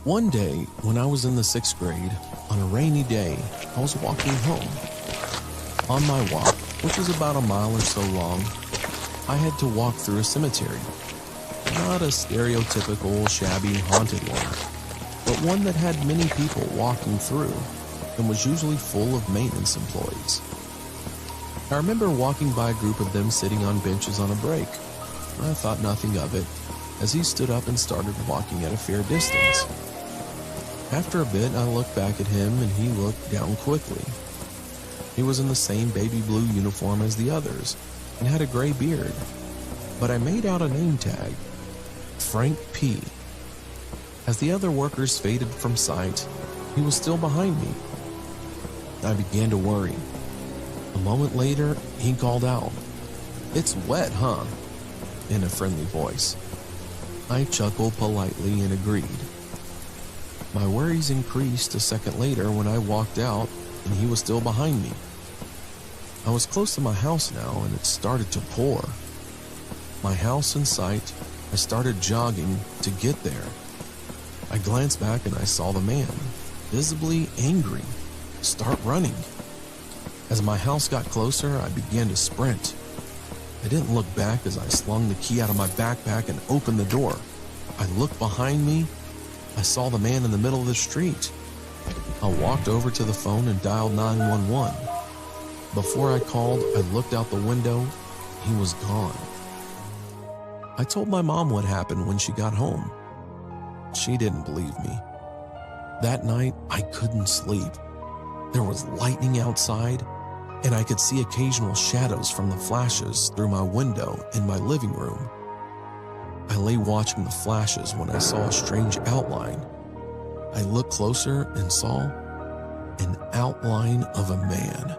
One day, when I was in the 6th grade, on a rainy day, I was walking home. On my walk, which was about a mile or so long, I had to walk through a cemetery. Not a stereotypical, shabby, haunted one, but one that had many people walking through and was usually full of maintenance employees. I remember walking by a group of them sitting on benches on a break. I thought nothing of it, as he stood up and started walking at a fair distance. After a bit, I looked back at him and he looked down quickly. He was in the same baby blue uniform as the others and had a gray beard, but I made out a name tag, Frank P. As the other workers faded from sight, he was still behind me. I began to worry. A moment later, he called out, "It's wet, huh?" in a friendly voice. I chuckled politely and agreed. My worries increased a second later when I walked out and he was still behind me. I was close to my house now and it started to pour. My house in sight, I started jogging to get there. I glanced back and I saw the man, visibly angry, start running. As my house got closer, I began to sprint. I didn't look back as I slung the key out of my backpack and opened the door. I looked behind me. I saw the man in the middle of the street. I walked over to the phone and dialed 911. Before I called, I looked out the window. He was gone. I told my mom what happened when she got home. She didn't believe me. That night, I couldn't sleep. There was lightning outside, and I could see occasional shadows from the flashes through my window in my living room. I lay watching the flashes when I saw a strange outline. I looked closer and saw an outline of a man.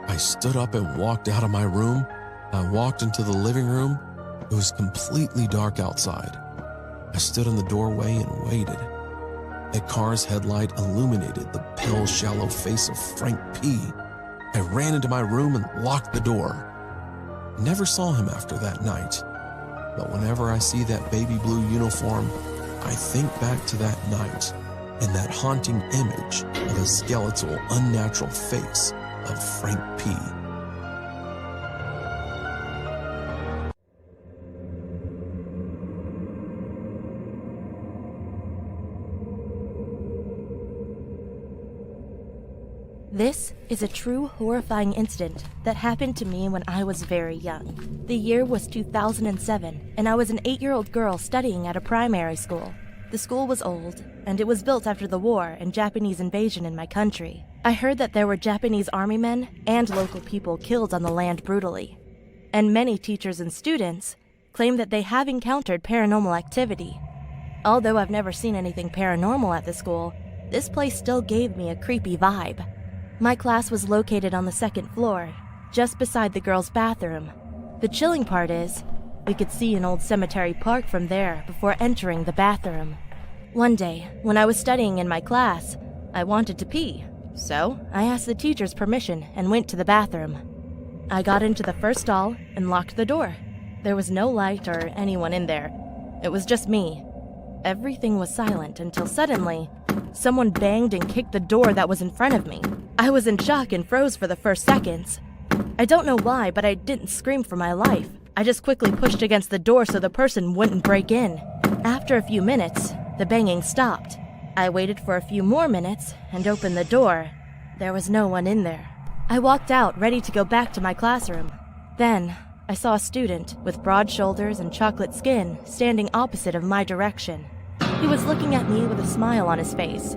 I stood up and walked out of my room. I walked into the living room. It was completely dark outside. I stood in the doorway and waited. A car's headlight illuminated the pale, shallow face of Frank P. I ran into my room and locked the door. I never saw him after that night. But whenever I see that baby blue uniform, I think back to that night and that haunting image of a skeletal, unnatural face of Frank P. This is a true horrifying incident that happened to me when I was very young. The year was 2007, and I was an 8-year-old girl studying at a primary school. The school was old, and it was built after the war and Japanese invasion in my country. I heard that there were Japanese army men and local people killed on the land brutally. And many teachers and students claim that they have encountered paranormal activity. Although I've never seen anything paranormal at the school, this place still gave me a creepy vibe. My class was located on the 2nd floor, just beside the girls' bathroom. The chilling part is, we could see an old cemetery park from there before entering the bathroom. One day, when I was studying in my class, I wanted to pee, so I asked the teacher's permission and went to the bathroom. I got into the first stall and locked the door. There was no light or anyone in there. It was just me. Everything was silent until suddenly, someone banged and kicked the door that was in front of me. I was in shock and froze for the first seconds. I don't know why, but I didn't scream for my life. I just quickly pushed against the door so the person wouldn't break in. After a few minutes, the banging stopped. I waited for a few more minutes and opened the door. There was no one in there. I walked out, ready to go back to my classroom. Then, I saw a student with broad shoulders and chocolate skin standing opposite of my direction. He was looking at me with a smile on his face.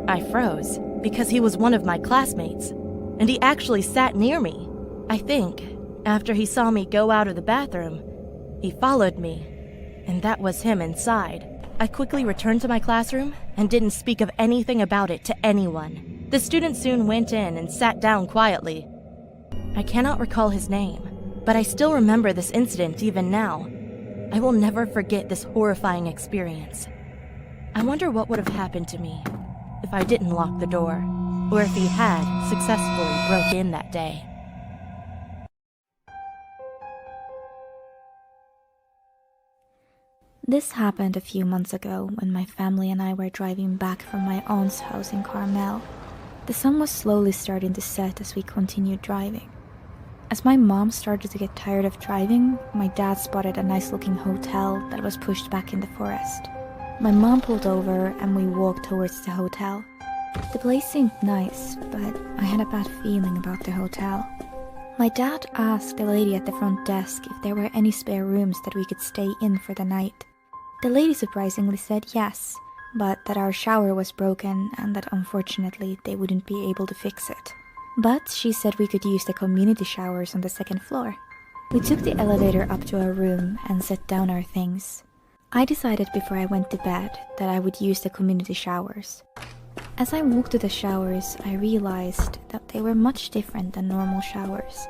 I froze, because he was one of my classmates, and he actually sat near me. I think, after he saw me go out of the bathroom, he followed me, and that was him inside. I quickly returned to my classroom and didn't speak of anything about it to anyone. The student soon went in and sat down quietly. I cannot recall his name, but I still remember this incident even now. I will never forget this horrifying experience. I wonder what would have happened to me if I didn't lock the door, or if he had successfully broke in that day. This happened a few months ago when my family and I were driving back from my aunt's house in Carmel. The sun was slowly starting to set as we continued driving. As my mom started to get tired of driving, my dad spotted a nice-looking hotel that was pushed back in the forest. My mom pulled over and we walked towards the hotel. The place seemed nice, but I had a bad feeling about the hotel. My dad asked the lady at the front desk if there were any spare rooms that we could stay in for the night. The lady surprisingly said yes, but that our shower was broken and that unfortunately they wouldn't be able to fix it. But she said we could use the community showers on the second floor. We took the elevator up to our room and set down our things. I decided before I went to bed that I would use the community showers. As I walked to the showers, I realized that they were much different than normal showers.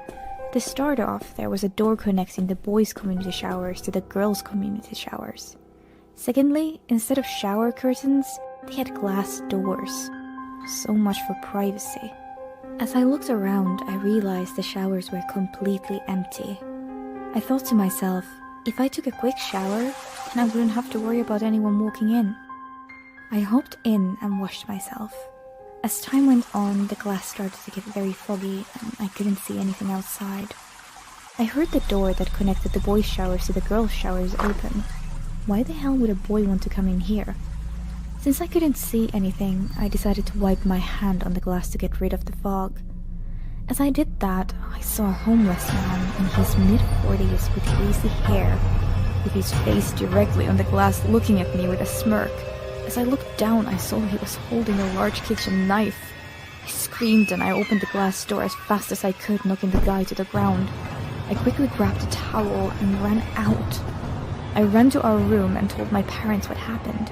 To start off, there was a door connecting the boys' community showers to the girls' community showers. Secondly, instead of shower curtains, they had glass doors. So much for privacy. As I looked around, I realized the showers were completely empty. I thought to myself, if I took a quick shower, then I wouldn't have to worry about anyone walking in. I hopped in and washed myself. As time went on, the glass started to get very foggy and I couldn't see anything outside. I heard the door that connected the boys' showers to the girls' showers open. Why the hell would a boy want to come in here? Since I couldn't see anything, I decided to wipe my hand on the glass to get rid of the fog. As I did that, I saw a homeless man in his mid-40s with greasy hair, with his face directly on the glass looking at me with a smirk. As I looked down, I saw he was holding a large kitchen knife. I screamed and I opened the glass door as fast as I could, knocking the guy to the ground. I quickly grabbed a towel and ran out. I ran to our room and told my parents what happened.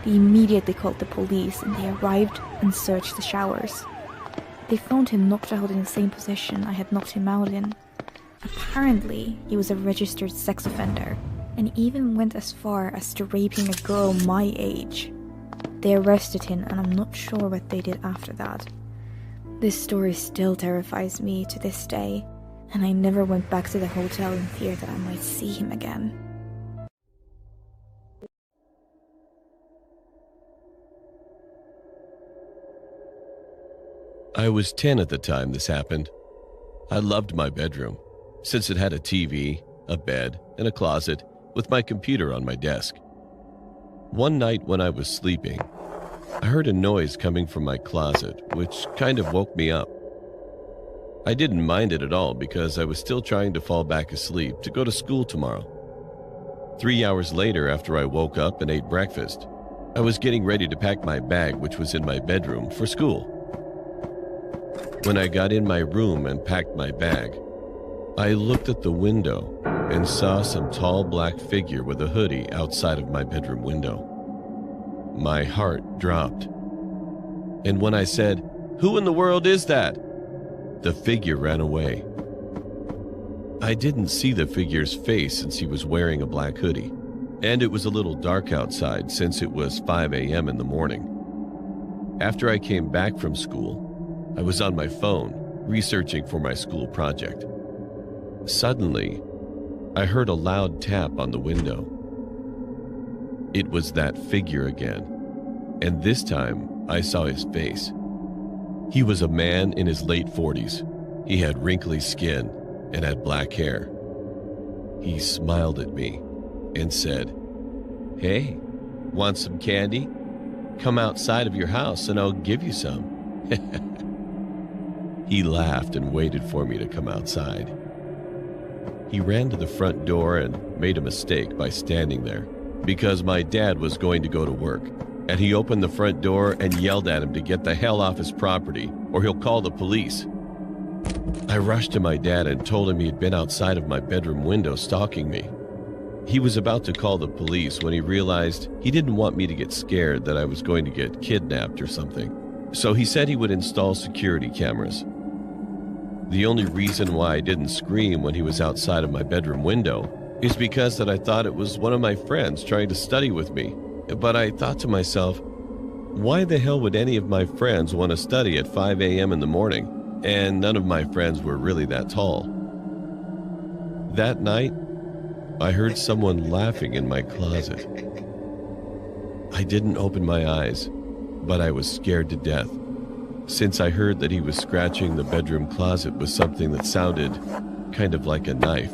They immediately called the police and they arrived and searched the showers. They found him knocked out in the same position I had knocked him out in. Apparently, he was a registered sex offender and even went as far as to raping a girl my age. They arrested him and I'm not sure what they did after that. This story still terrifies me to this day, and I never went back to the hotel in fear that I might see him again. I was 10 at the time this happened. I loved my bedroom, since it had a TV, a bed, and a closet with my computer on my desk. One night when I was sleeping, I heard a noise coming from my closet, which kind of woke me up. I didn't mind it at all because I was still trying to fall back asleep to go to school tomorrow. 3 hours later, after I woke up and ate breakfast, I was getting ready to pack my bag, which was in my bedroom, for school. When I got in my room and packed my bag, I looked at the window and saw some tall black figure with a hoodie outside of my bedroom window. My heart dropped. And when I said, "Who in the world is that?" the figure ran away. I didn't see the figure's face since he was wearing a black hoodie, and it was a little dark outside since it was 5 a.m. in the morning. After I came back from school, I was on my phone, researching for my school project. Suddenly, I heard a loud tap on the window. It was that figure again, and this time I saw his face. He was a man in his late 40s. He had wrinkly skin and had black hair. He smiled at me and said, "Hey, want some candy? Come outside of your house and I'll give you some." He laughed and waited for me to come outside. He ran to the front door and made a mistake by standing there because my dad was going to go to work, and he opened the front door and yelled at him to get the hell off his property or he'll call the police. I rushed to my dad and told him he had been outside of my bedroom window stalking me. He was about to call the police when he realized he didn't want me to get scared that I was going to get kidnapped or something. So he said he would install security cameras. The only reason why I didn't scream when he was outside of my bedroom window is because that I thought it was one of my friends trying to study with me. But I thought to myself, why the hell would any of my friends want to study at 5 a.m. in the morning? And none of my friends were really that tall. That night, I heard someone laughing in my closet. I didn't open my eyes, but I was scared to death, since I heard that he was scratching the bedroom closet with something that sounded kind of like a knife.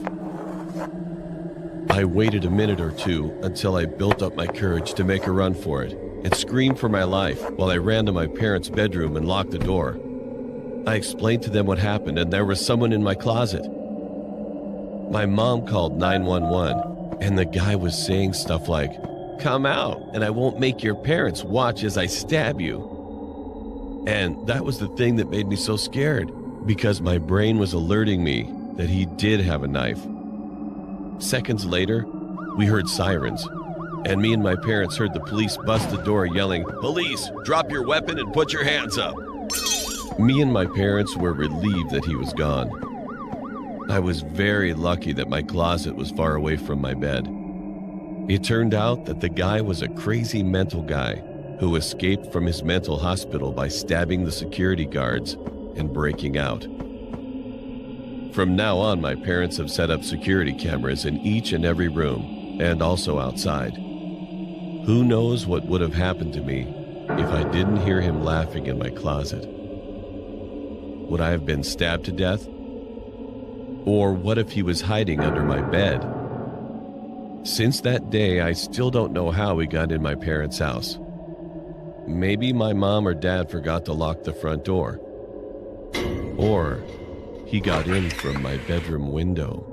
I waited a minute or two until I built up my courage to make a run for it and scream for my life while I ran to my parents' bedroom and locked the door. I explained to them what happened, and there was someone in my closet. My mom called 911, and the guy was saying stuff like, "Come out, and I won't make your parents watch as I stab you." And that was the thing that made me so scared, because my brain was alerting me that he did have a knife. Seconds later, we heard sirens, and me and my parents heard the police bust the door yelling, "Police, drop your weapon and put your hands up." Me and my parents were relieved that he was gone. I was very lucky that my closet was far away from my bed. It turned out that the guy was a crazy mental guy who escaped from his mental hospital by stabbing the security guards and breaking out. From now on, my parents have set up security cameras in each and every room, and also outside. Who knows what would have happened to me if I didn't hear him laughing in my closet? Would I have been stabbed to death? Or what if he was hiding under my bed? Since that day, I still don't know how he got in my parents' house. Maybe my mom or dad forgot to lock the front door. Or he got in from my bedroom window.